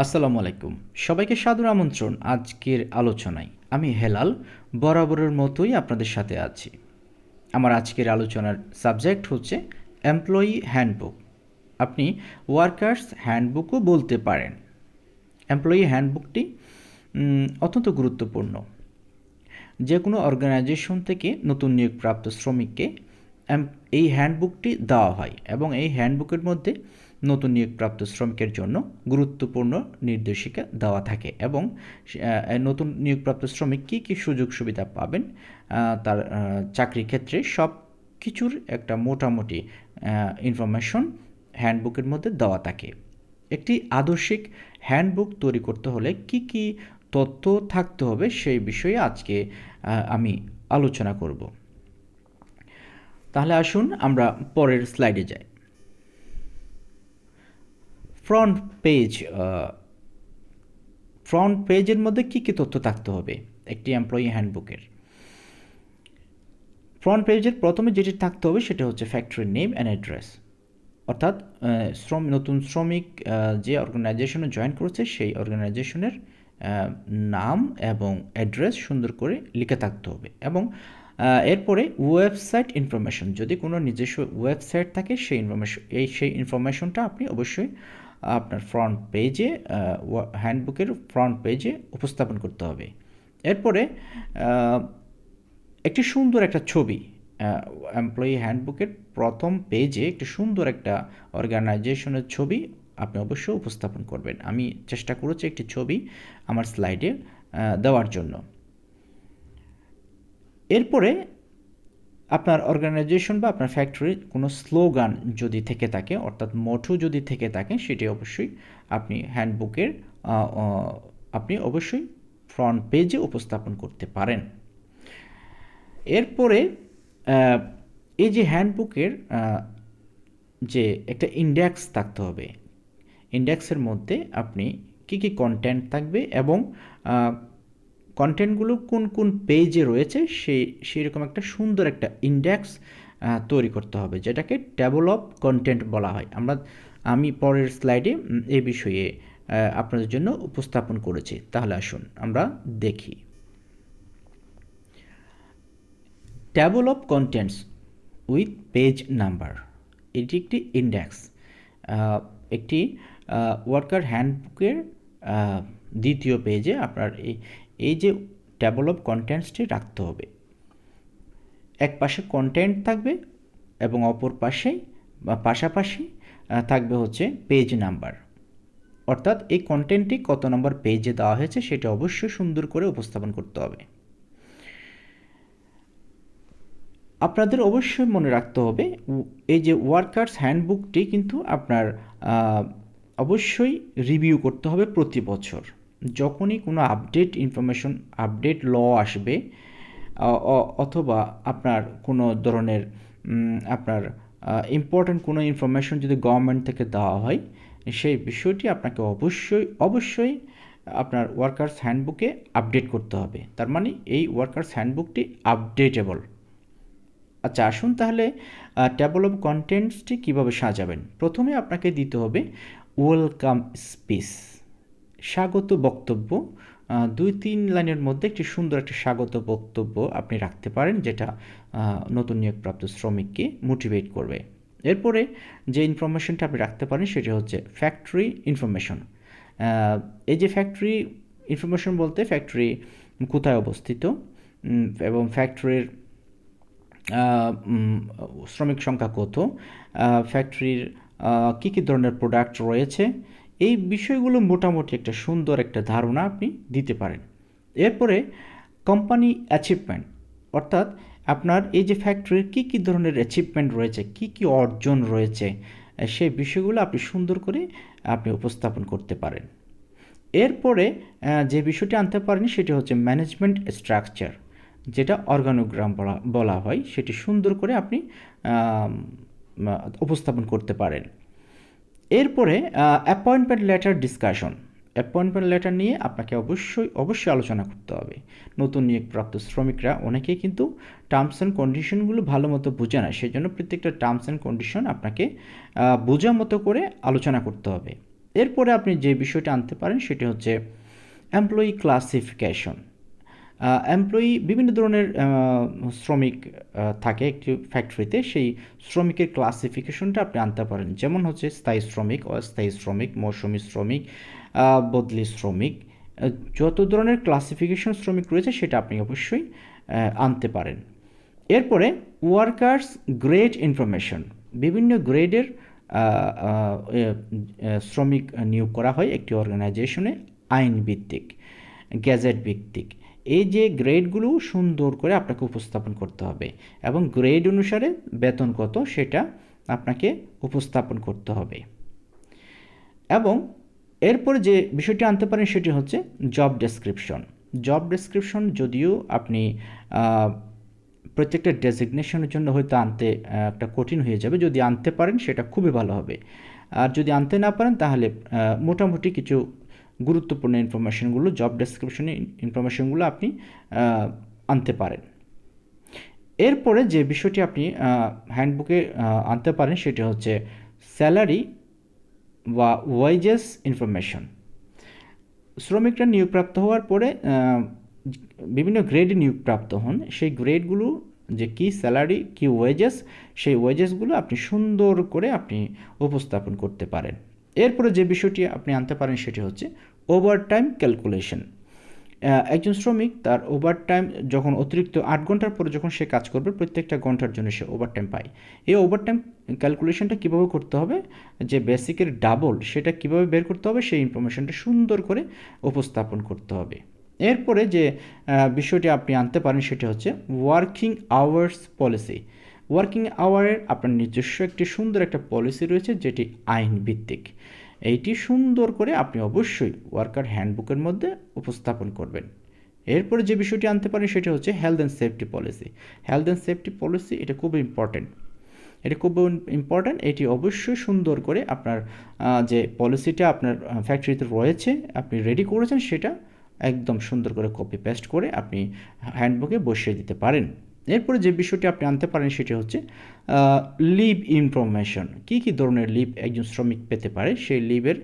আসসালামু আলাইকুম। সবাইকে সাদর আমন্ত্রণ আজকের আলোচনায়। আমি হেলাল বরাবরের মতোই আপনাদের সাথে আছি। আমার আজকের আলোচনার সাবজেক্ট হচ্ছে এমপ্লয়ি হ্যান্ডবুক। আপনি ওয়ার্কার্স হ্যান্ডবুকও বলতে পারেন। এমপ্লয়ি হ্যান্ডবুকটি অত্যন্ত গুরুত্বপূর্ণ। যে কোনো অর্গানাইজেশন থেকে নতুন নিয়োগপ্রাপ্ত শ্রমিককে এই হ্যান্ডবুকটি দেওয়া হয় এবং এই হ্যান্ডবুকের মধ্যে নতুন নিয়োগপ্রাপ্ত শ্রমিকের জন্য গুরুত্বপূর্ণ নির্দেশিকা দেওয়া থাকে এবং নতুন নিয়োগপ্রাপ্ত শ্রমিক কী কী সুযোগ সুবিধা পাবেন তার চাকরির ক্ষেত্রে সব কিছুর একটা মোটামুটি ইনফরমেশন হ্যান্ডবুকের মধ্যে দেওয়া থাকে। একটি আদর্শিক হ্যান্ডবুক তৈরি করতে হলে কি কি তথ্য থাকতে হবে সেই বিষয়ে আজকে আমি আলোচনা করব। তাহলে আসুন আমরা পরের স্লাইডে যাই। ফ্রন্ট পেজের মধ্যে কি কি তথ্য থাকতে হবে একটি এমপ্লয়ি হ্যান্ডবুকের? ফ্রন্ট পেজের প্রথমে যেটি থাকতে হবে সেটা হচ্ছে ফ্যাক্টরি নেম অ্যান্ড অ্যাড্রেস, অর্থাৎ নতুন শ্রমিক যে অর্গানাইজেশনে জয়েন করেছে সেই অর্গানাইজেশনের নাম এবং অ্যাড্রেস সুন্দর করে লিখে থাকতে হবে এবং এরপরে ওয়েবসাইট ইনফরমেশন, যদি কোনো নিজস্ব ওয়েবসাইট থাকে সেই ইনফরমেশনটা আপনি অবশ্যই আপনার ফ্রন্ট পেজে হ্যান্ডবুকের ফ্রন্ট পেজে উপস্থাপন করতে হবে। এরপরে একটি সুন্দর একটা ছবি, এমপ্লয়ি হ্যান্ডবুকের প্রথম পেজে একটি সুন্দর একটা অর্গানাইজেশনের ছবি আপনি অবশ্যই উপস্থাপন করবেন। আমি চেষ্টা করেছি একটি ছবি আমার স্লাইডে দেওয়ার জন্য। এরপরে আপনার অর্গানাইজেশন বা আপনার ফ্যাক্টরির কোনো স্লোগান যদি থেকে থাকে, অর্থাৎ মোটো যদি থেকে থাকে, সেটি অবশ্যই আপনি হ্যান্ডবুকের আপনি অবশ্যই ফ্রন্ট পেজে উপস্থাপন করতে পারেন। এরপরে এই যে হ্যান্ডবুকের যে একটা ইন্ডেক্স থাকতে হবে, ইন্ডেক্সের মধ্যে আপনি কি কি কন্টেন্ট থাকবে এবং কন্টেন্টগুলো কোন কোন পেজে রয়েছে সেই রকম একটা সুন্দর একটা ইন্ডেক্স তৈরি করতে হবে, যেটাকে টেবল অফ কন্টেন্ট বলা হয়। আমি পরের স্লাইডে এই বিষয়ে আপনাদের জন্য উপস্থাপন করেছি। তাহলে আসুন আমরা দেখি। Table of contents with page number, এটি একটি ইন্ডেক্স, একটি ওয়ার্কার হ্যান্ডবুকের দ্বিতীয় পেজে আপনার এই যে টেবল অফ কন্টেন্টসটি রাখতে হবে। এক পাশে কন্টেন্ট থাকবে এবং অপর পাশে বা পাশাপাশি থাকবে হচ্ছে পেজ নাম্বার, অর্থাৎ এই কন্টেন্টটি কত নম্বর পেজে দেওয়া হয়েছে সেটা অবশ্যই সুন্দর করে উপস্থাপন করতে হবে। আপনাদের অবশ্যই মনে রাখতে হবে এই যে ওয়ার্কার্স হ্যান্ডবুকটি কিন্তু আপনার অবশ্যই রিভিউ করতে হবে প্রতি বছর। যখনই কোনো আপডেট ল আসবে অথবা আপনার কোনো ধরনের আপনার ইম্পর্ট্যান্ট কোনো ইনফরমেশন যদি গভর্নমেন্ট থেকে দেওয়া হয়, সেই বিষয়টি আপনাকে অবশ্যই আপনার ওয়ার্কার্স হ্যান্ডবুকে আপডেট করতে হবে। তার মানে এই ওয়ার্কার্স হ্যান্ডবুকটি আপডেটেবল। আচ্ছা, আসুন তাহলে টেবল অফ কন্টেন্টসটি কীভাবে সাজাবেন। প্রথমে আপনাকে দিতে হবে ওয়েলকাম স্পিচ, স্বাগত বক্তব্য। 2-3 লাইনের মধ্যে একটি সুন্দর একটা স্বাগত বক্তব্য আপনি রাখতে পারেন, যেটা নতুন নিয়োগপ্রাপ্ত শ্রমিককে মোটিভেট করবে। এরপরে যে ইনফরমেশনটা আপনি রাখতে পারেন সেটা হচ্ছে ফ্যাক্টরি ইনফরমেশন। এই যে ফ্যাক্টরি ইনফরমেশন বলতে ফ্যাক্টরি কোথায় অবস্থিত এবং ফ্যাক্টরির শ্রমিক সংখ্যা কত, ফ্যাক্টরির কী কী ধরনের প্রোডাক্ট রয়েছে, এই বিষয়গুলো মোটামুটি একটা সুন্দর একটা ধারণা আপনি দিতে পারেন। এরপরে কোম্পানি অ্যাচিভমেন্ট, অর্থাৎ আপনার এই যে ফ্যাক্টরির কী কী ধরনের অ্যাচিভমেন্ট রয়েছে, কী কী অর্জন রয়েছে, সেই বিষয়গুলো আপনি সুন্দর করে আপনি উপস্থাপন করতে পারেন। এরপরে যে বিষয়টি আনতে পারেন সেটি হচ্ছে ম্যানেজমেন্ট স্ট্রাকচার, যেটা অর্গানোগ্রাম বলা হয়, সেটি সুন্দর করে আপনি উপস্থাপন করতে পারেন। এরপরে appointment letter discussion, appointment letter নিয়ে আপনাকে অবশ্যই আলোচনা করতে হবে। নতুন নিয়োগপ্রাপ্ত শ্রমিকরা অনেকেই কিন্তু টার্মস অ্যান্ড কন্ডিশনগুলো ভালো মতো বোঝে না, সেই জন্য প্রত্যেকটা টার্মস অ্যান্ড কন্ডিশন আপনাকে বোঝা মতো করে আলোচনা করতে হবে। এরপরে আপনি যে বিষয়টা আনতে পারেন সেটি হচ্ছে এমপ্লয়ি ক্লাসিফিকেশন। এমপ্লয়ি বিভিন্ন ধরনের শ্রমিক থাকে একটি ফ্যাক্টরিতে, সেই শ্রমিকের ক্লাসিফিকেশনটা আপনি আনতে পারেন। যেমন হচ্ছে স্থায়ী শ্রমিক, অস্থায়ী শ্রমিক, মৌসুমী শ্রমিক, বদলি শ্রমিক, যত ধরনের ক্লাসিফিকেশন শ্রমিক রয়েছে সেটা আপনি অবশ্যই আনতে পারেন। এরপরে ওয়ার্কার্স গ্রেড ইনফরমেশন, বিভিন্ন গ্রেডের শ্রমিক নিয়োগ করা হয় একটি অর্গানাইজেশনে আইন ভিত্তিক, গ্যাজেট ভিত্তিক। এই যে গ্রেডগুলো সুন্দর করে আপনাকে উপস্থাপন করতে হবে এবং গ্রেড অনুসারে বেতন কত সেটা আপনাকে উপস্থাপন করতে হবে। এবং এরপরে যে বিষয়টি আনতে পারেন সেটি হচ্ছে জব ডেসক্রিপশন। জব ডেসক্রিপশন যদিও আপনি প্রত্যেকটা ডেজিগনেশনের জন্য হয়তো আনতে একটা কঠিন হয়ে যাবে, যদি আনতে পারেন সেটা খুবই ভালো হবে। আর যদি আনতে না পারেন তাহলে মোটামুটি কিছু গুরুত্বপূর্ণ ইনফরমেশনগুলো, জব ডেসক্রিপশনে ইনফরমেশনগুলো আপনি আনতে পারেন। এরপরে যে বিষয়টি আপনি হ্যান্ডবুকে আনতে পারেন সেটি হচ্ছে স্যালারি বা ওয়েজেস ইনফরমেশন। শ্রমিকরা নিয়োগপ্রাপ্ত হওয়ার পরে বিভিন্ন গ্রেডে নিয়োগপ্রাপ্ত হন, সেই গ্রেডগুলো যে কী স্যালারি, কী ওয়েজেস, সেই ওয়েজেসগুলো আপনি সুন্দর করে আপনি উপস্থাপন করতে পারেন। এরপরে যে বিষয়টি আপনি আনতে পারেন সেটি হচ্ছে ওভারটাইম ক্যালকুলেশন। একজন শ্রমিক তার ওভারটাইম যখন অতিরিক্ত 8 ঘন্টার পরে যখন সে কাজ করবে, প্রত্যেকটা ঘন্টার জন্য সে ওভারটাইম পায়। এই ওভারটাইম ক্যালকুলেশনটা কীভাবে করতে হবে, যে বেসিকের ডাবল সেটা কীভাবে বের করতে হবে, সেই ইনফরমেশনটা সুন্দর করে উপস্থাপন করতে হবে। এরপরে যে বিষয়টি আপনি আনতে পারেন সেটা হচ্ছে ওয়ার্কিং আওয়ার্স পলিসি। ওয়ার্কিং আওয়ারের আপনার নিজস্ব একটি সুন্দর একটা পলিসি রয়েছে যেটি আইন ভিত্তিক। এইটি সুন্দর করে আপনি অবশ্যই ওয়ার্কার হ্যান্ডবুকের মধ্যে উপস্থাপন করবেন। এরপরে যে বিষয়টি আনতে পারেন সেটা হচ্ছে health and safety policy. Health and safety policy এটা খুব ইম্পর্টেন্ট, এটি অবশ্যই সুন্দর করে আপনার যে পলিসিটা আপনার ফ্যাক্টরিতে রয়েছে আপনি রেডি করেছেন সেটা একদম সুন্দর করে কপি পেস্ট করে আপনি হ্যান্ডবুকে বসিয়ে দিতে পারেন। এরপরে যে বিষয়টি আপনি আনতে পারেন সেটি হচ্ছে লিভ ইনফরমেশন। কী কী ধরনের লিভ একজন শ্রমিক পেতে পারে সেই লিভের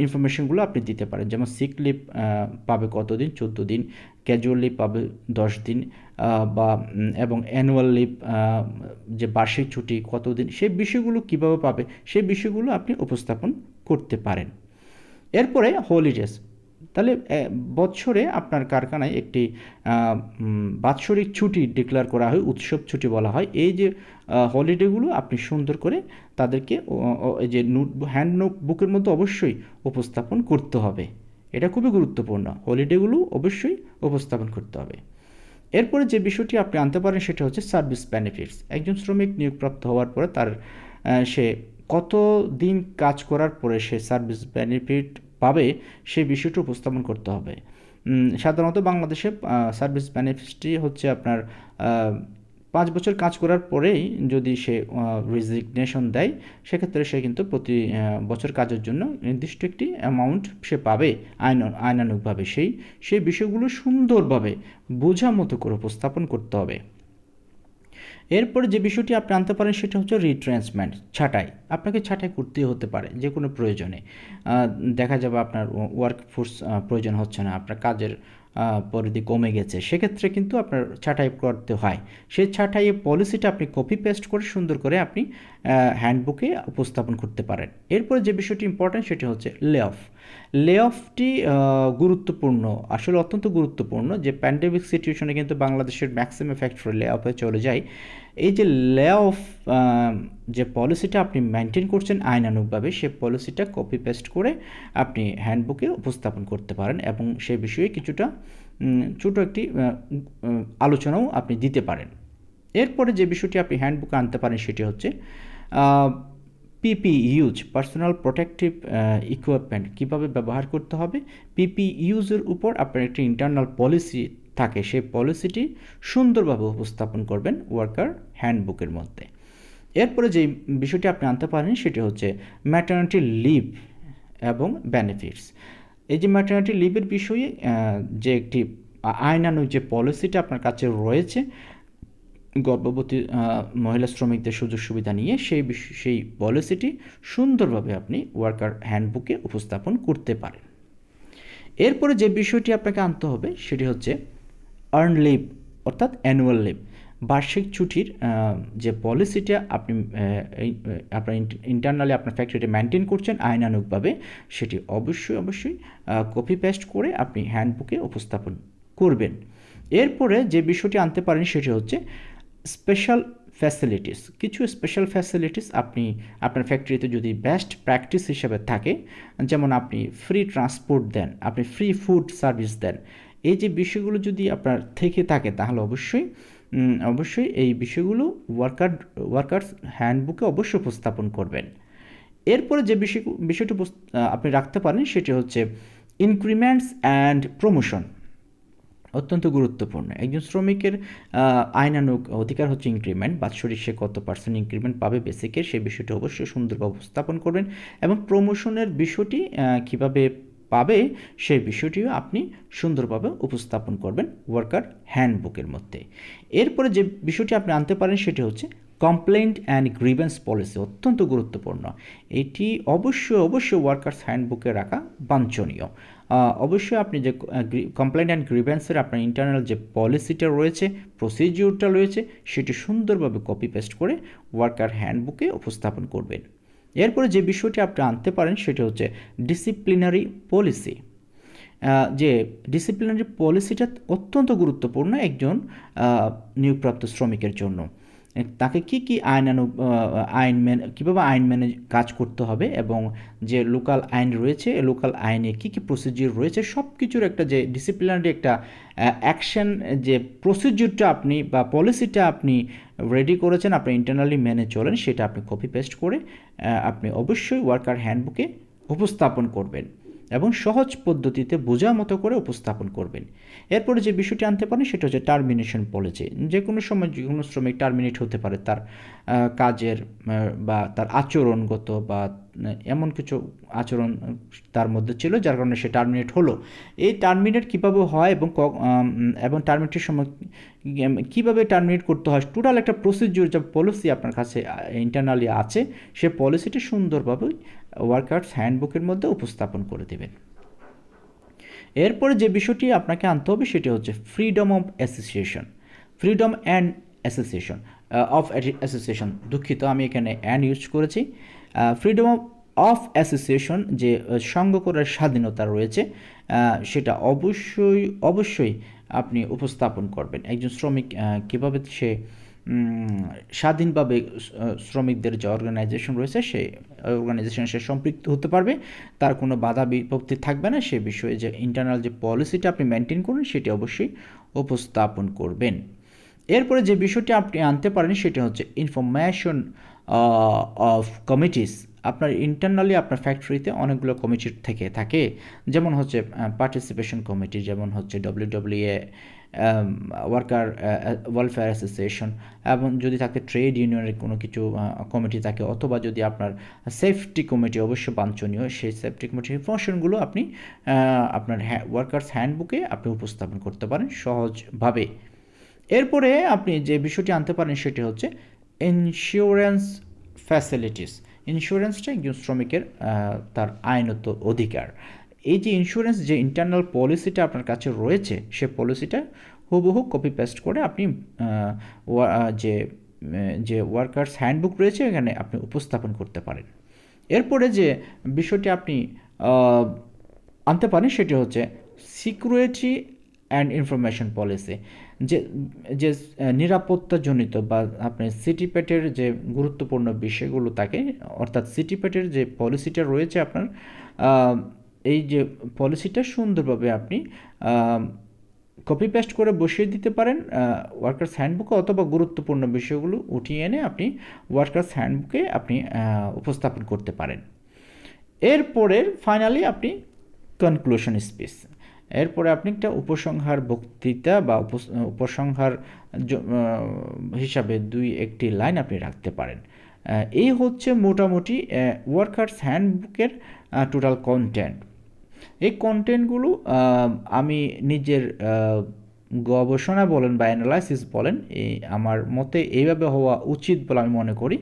ইনফরমেশনগুলো আপনি দিতে পারেন। যেমন সিক লিভ পাবে কতদিন, 14 দিন, ক্যাজুয়াল লিভ পাবে 10 দিন, বা এবং অ্যানুয়াল লিভ যে বার্ষিক ছুটি কতদিন, সেই বিষয়গুলো কীভাবে পাবে সেই বিষয়গুলো আপনি উপস্থাপন করতে পারেন। এরপরে হলিডেজ, তাহলে বছরে আপনার কারখানায় একটি বাৎসরিক ছুটি ডিক্লেয়ার করা হয়, উৎসব ছুটি বলা হয়। এই যে হলিডেগুলো আপনি সুন্দর করে তাদেরকে এই যে হ্যান্ড নোটবুকের মধ্যে অবশ্যই উপস্থাপন করতে হবে। এটা খুবই গুরুত্বপূর্ণ, হলিডেগুলো অবশ্যই উপস্থাপন করতে হবে। এরপরে যে বিষয়টি আপনি আনতে পারেন সেটা হচ্ছে সার্ভিস বেনিফিটস। একজন শ্রমিক নিয়োগপ্রাপ্ত হওয়ার পরে তার সে কত দিন কাজ করার পরে সে সার্ভিস বেনিফিট পাবে সেই বিষয়টি উপস্থাপন করতে হবে। সাধারণত বাংলাদেশে সার্ভিস বেনিফিটটি হচ্ছে আপনার 5 বছর কাজ করার পরেই যদি সে রেজিগনেশন দেয় সেক্ষেত্রে সে কিন্তু প্রতি বছর কাজের জন্য নির্দিষ্ট একটি অ্যামাউন্ট সে পাবে আইনানুগভাবে। সেই বিষয়গুলো সুন্দরভাবে বোঝা মতো করে উপস্থাপন করতে হবে। এরপরে যে বিষয়টি আপনি আনতে পারেন সেটা হচ্ছে রিট্রেন্সমেন্ট, ছাঁটাই। আপনাকে ছাঁটাই করতেই হতে পারে যে কোনো প্রয়োজনে। দেখা যাবে আপনার ওয়ার্কফোর্স প্রয়োজন হচ্ছে না, আপনার কাজের পরিধি কমে গেছে, সেক্ষেত্রে কিন্তু আপনার ছাঁটাই করতে হয়। সেই ছাঁটাইয়ের পলিসিটা আপনি কপি পেস্ট করে সুন্দর করে আপনি হ্যান্ডবুকে উপস্থাপন করতে পারেন। এরপরে যে বিষয়টি ইম্পর্ট্যান্ট সেটি হচ্ছে লে অফটি গুরুত্বপূর্ণ, আসলে অত্যন্ত গুরুত্বপূর্ণ। যে প্যান্ডেমিক সিচুয়েশনে কিন্তু বাংলাদেশের ম্যাক্সিমাম ফ্যাক্টরি লে অফে চলে যায়। এই যে লে অফ যে পলিসিটা আপনি মেনটেন করছেন আইনানুগভাবে, সেই পলিসিটা কপি পেস্ট করে আপনি হ্যান্ডবুকে উপস্থাপন করতে পারেন এবং সে বিষয়ে কিছুটা ছোটো একটি আলোচনাও আপনি দিতে পারেন। এরপরে যে বিষয়টি আপনি হ্যান্ডবুকে আনতে পারেন সেটি হচ্ছে পিপি ইউজ, পার্সোনাল প্রোটেক্টিভ ইকুইপমেন্ট কীভাবে ব্যবহার করতে হবে। পিপি ইউজের উপর আপনার একটি ইন্টারনাল পলিসি থাকে, সেই পলিসিটি সুন্দরভাবে উপস্থাপন করবেন ওয়ার্কার হ্যান্ডবুকের মধ্যে। এরপরে যে বিষয়টি আপনি আনতে পারেন সেটি হচ্ছে ম্যাটারনিটি লিভ এবং বেনিফিটস। এই যে ম্যাটারনিটি লিভের বিষয়ে যে একটি আইনানুগ যে পলিসিটা আপনার কাছে রয়েছে গর্ভবতী মহিলা শ্রমিকদের সুযোগ সুবিধা নিয়ে সেই পলিসিটি সুন্দরভাবে আপনি ওয়ার্কার হ্যান্ডবুকে উপস্থাপন করতে পারেন। এরপরে যে বিষয়টি আপনাকে আনতে হবে সেটি হচ্ছে আর্ন লিভ অর্থাৎ অ্যানুয়াল লিভ, বার্ষিক ছুটির যে পলিসিটা আপনি আপনার ইন্টারনালি আপনার ফ্যাক্টরিতে মেনটেন করছেন আইনানুগভাবে, সেটি অবশ্যই কপি পেস্ট করে আপনি হ্যান্ডবুকে উপস্থাপন করবেন। এরপরে যে বিষয়টি আনতে পারেন সেটি হচ্ছে স্পেশাল ফ্যাসিলিটিস। কিছু স্পেশাল ফ্যাসিলিটিস আপনি আপনার ফ্যাক্টরিতে যদি বেস্ট প্র্যাকটিস হিসেবে থাকে, যেমন আপনি ফ্রি ট্রান্সপোর্ট দেন, আপনি ফ্রি ফুড সার্ভিস দেন, এই যে বিষয়গুলো যদি আপনার থেকে থাকে তাহলে অবশ্যই এই বিষয়গুলো ওয়ার্কার্স হ্যান্ডবুকে অবশ্যই উপস্থাপন করবেন। এরপরে যে বিষয়টি আপনি রাখতে পারেন সেটি হচ্ছে ইনক্রিমেন্টস অ্যান্ড প্রমোশন। অত্যন্ত গুরুত্বপূর্ণ। একজন শ্রমিকের আইনানুগ অধিকার হচ্ছে ইনক্রিমেন্ট, বাৎসরিক সে কত পার্সেন্ট ইনক্রিমেন্ট পাবে বেসিকের, সেই বিষয়টি অবশ্যই সুন্দরভাবে উপস্থাপন করবেন এবং প্রমোশনের বিষয়টি কীভাবে পাবে সেই বিষয়টিও আপনি সুন্দরভাবে উপস্থাপন করবেন ওয়ার্কার হ্যান্ডবুকের মধ্যে। এরপরে যে বিষয়টি আপনি আনতে পারেন সেটি হচ্ছে কমপ্লেন্ট অ্যান্ড গ্রিভেন্স পলিসি। অত্যন্ত গুরুত্বপূর্ণ, এটি অবশ্যই ওয়ার্কার্স হ্যান্ডবুকে রাখা বাঞ্ছনীয়। অবশ্যই আপনি যে কমপ্লেন্ট অ্যান্ড গ্রিভেন্সের আপনার ইন্টারনাল যে পলিসিটা রয়েছে, প্রসিডিউরটা রয়েছে, সেটি সুন্দরভাবে কপি পেস্ট করে ওয়ার্কার হ্যান্ডবুকে উপস্থাপন করবেন। এরপরে যে বিষয়টি আপনি আনতে পারেন সেটা হচ্ছে ডিসিপ্লিনারি পলিসি। যে ডিসিপ্লিনারি পলিসিটা অত্যন্ত গুরুত্বপূর্ণ একজন নিয়োগপ্রাপ্ত শ্রমিকের জন্য। তাকে কী কীভাবে আইন মেনে কাজ করতে হবে এবং যে লোকাল আইন রয়েছে, লোকাল আইনে কী প্রসিডিউর রয়েছে, সব কিছুর একটা যে ডিসিপ্লিনারি একটা অ্যাকশন যে প্রসিডিউরটা আপনি বা পলিসিটা আপনি রেডি করেছেন, আপনি ইন্টারনালি মেনে চলেন, সেটা আপনি কপি পেস্ট করে আপনি অবশ্যই ওয়ার্কার হ্যান্ডবুকে উপস্থাপন করবেন এবং সহজ পদ্ধতিতে বোঝার মতো করে উপস্থাপন করবেন। এরপরে যে বিষয়টি আনতে পারেন সেটা হচ্ছে টার্মিনেশন পলিসি। যে কোনো সময় যে কোনো শ্রমিক টার্মিনেট হতে পারে, তার কাজের বা তার আচরণগত বা এমন কিছু আচরণ তার মধ্যে ছিল যার কারণে সে টার্মিনেট হলো। এই টার্মিনেট কীভাবে হয় এবং টার্মিনেটের সময় কীভাবে টার্মিনেট করতে হয়, টোটাল একটা প্রসিডিউর যা পলিসি আপনার কাছে ইন্টারনালি আছে, সে পলিসিটি সুন্দরভাবে ওয়ার্কার্স হ্যান্ডবুকের মধ্যে উপস্থাপন করে দেবেন। এরপরে যে বিষয়টি আপনাকে আনতে হবে সেটি হচ্ছে freedom of association, freedom and association of association, দুঃখিত আমি এখানে অ্যান্ড ইউজ করেছি। ফ্রিডম অফ অ্যাসোসিয়েশন যে সঙ্গ করার স্বাধীনতা রয়েছে, সেটা অবশ্যই আপনি উপস্থাপন করবেন। একজন শ্রমিক কীভাবে সে স্বাধীনভাবে শ্রমিকদের যে অর্গানাইজেশন রয়েছে সেই অর্গানাইজেশনে সে সম্পৃক্ত হতে পারবে, তার কোনো বাধা বিপত্তি থাকবে না, সে বিষয়ে যে ইন্টারনাল যে পলিসিটা আপনি মেনটেন করুন সেটি অবশ্যই উপস্থাপন করবেন। এরপরে যে বিষয়টি আপনি আনতে পারেন সেটা হচ্ছে ইনফরমেশন অফ কমিটিস। আপনার ইন্টারনালি আপনার ফ্যাক্টরিতে অনেকগুলো কমিটি থেকে থাকে, যেমন হচ্ছে পার্টিসিপেশন কমিটি, যেমন হচ্ছে WWA, ওয়ার্কার ওয়েলফেয়ার অ্যাসোসিয়েশন, এবং যদি থাকে ট্রেড ইউনিয়নের কোনো কিছু কমিটি থাকে, অথবা যদি আপনার সেফটি কমিটি অবশ্য বাঞ্ছনীয়, সেই সেফটি কমিটির ইনফরমেশনগুলো আপনি আপনার ওয়ার্কার্স হ্যান্ডবুকে আপনি উপস্থাপন করতে পারেন সহজভাবে। এরপরে আপনি যে বিষয়টি আনতে পারেন সেটি হচ্ছে ইন্স্যুরেন্স ফ্যাসিলিটিস। ইন্স্যুরেন্সটা একজন শ্রমিকের তার আইনত অধিকার। এই যে ইন্স্যুরেন্স যে ইন্টারনাল পলিসিটা আপনার কাছে রয়েছে, সে পলিসিটা হুবহু কপি পেস্ট করে আপনি যে ওয়ার্কার্স হ্যান্ডবুক রয়েছে এখানে আপনি উপস্থাপন করতে পারেন। এরপরে যে বিষয়টি আপনি আনতে পারেন সেটি হচ্ছে সিকিউরিটি অ্যান্ড ইনফরমেশন পলিসি। যে নিরাপত্তাজনিত বা আপনার সিটিপ্যাটের যে গুরুত্বপূর্ণ বিষয়গুলো থাকে, অর্থাৎ সিটিপ্যাটের যে পলিসিটা রয়েছে আপনার, এই যে পলিসিটা সুন্দরভাবে আপনি কপি পেস্ট করে বসিয়ে দিতে পারেন ওয়ার্কার্স হ্যান্ডবুকে, অথবা গুরুত্বপূর্ণ বিষয়গুলো উঠিয়ে এনে আপনি ওয়ার্কার্স হ্যান্ডবুকে আপনি উপস্থাপন করতে পারেন। এরপরে ফাইনালি আপনি কনক্লুশন স্পিচ, এরপরে আপনি একটা উপসংহার বক্তৃতা বা উপসংহার হিসাবে 2-1টি লাইন আপনি রাখতে পারেন। এই হচ্ছে মোটামুটি ওয়ার্কার্স হ্যান্ডবুকের টোটাল কন্টেন্ট। এই কন্টেন্টগুলো আমি নিজের গবেষণা বলেন বা অ্যানালাইসিস বলেন, আমার মতে এইভাবে হওয়া উচিত বলে আমি মনে করি।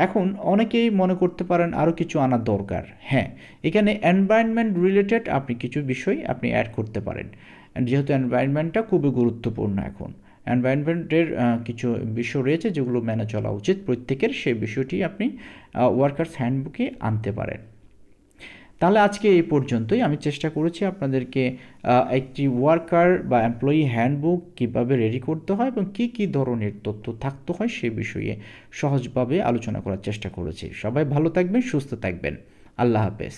এখন অনেকেই মনে করতে পারেন আরও কিছু আনার দরকার। হ্যাঁ, এখানে এনভায়রনমেন্ট রিলেটেড আপনি কিছু বিষয় আপনি অ্যাড করতে পারেন, যেহেতু এনভায়রনমেন্টটা খুবই গুরুত্বপূর্ণ এখন। এনভায়রনমেন্টের কিছু বিষয় রয়েছে যেগুলো মেনে চলা উচিত প্রত্যেকের, সেই বিষয়টি আপনি ওয়ার্কার্স হ্যান্ডবুকে আনতে পারেন। তাহলে আজকে এই পর্যন্তই। আমি চেষ্টা করেছি আপনাদেরকে একটি ওয়ার্কার বা এমপ্লয়ি হ্যান্ডবুক কীভাবে রেডি করতে হয় এবং কী কী ধরনের তথ্য থাকতে হয় সে বিষয়ে সহজভাবে আলোচনা করার চেষ্টা করেছি। সবাই ভালো থাকবেন, সুস্থ থাকবেন। আল্লাহ হাফেজ।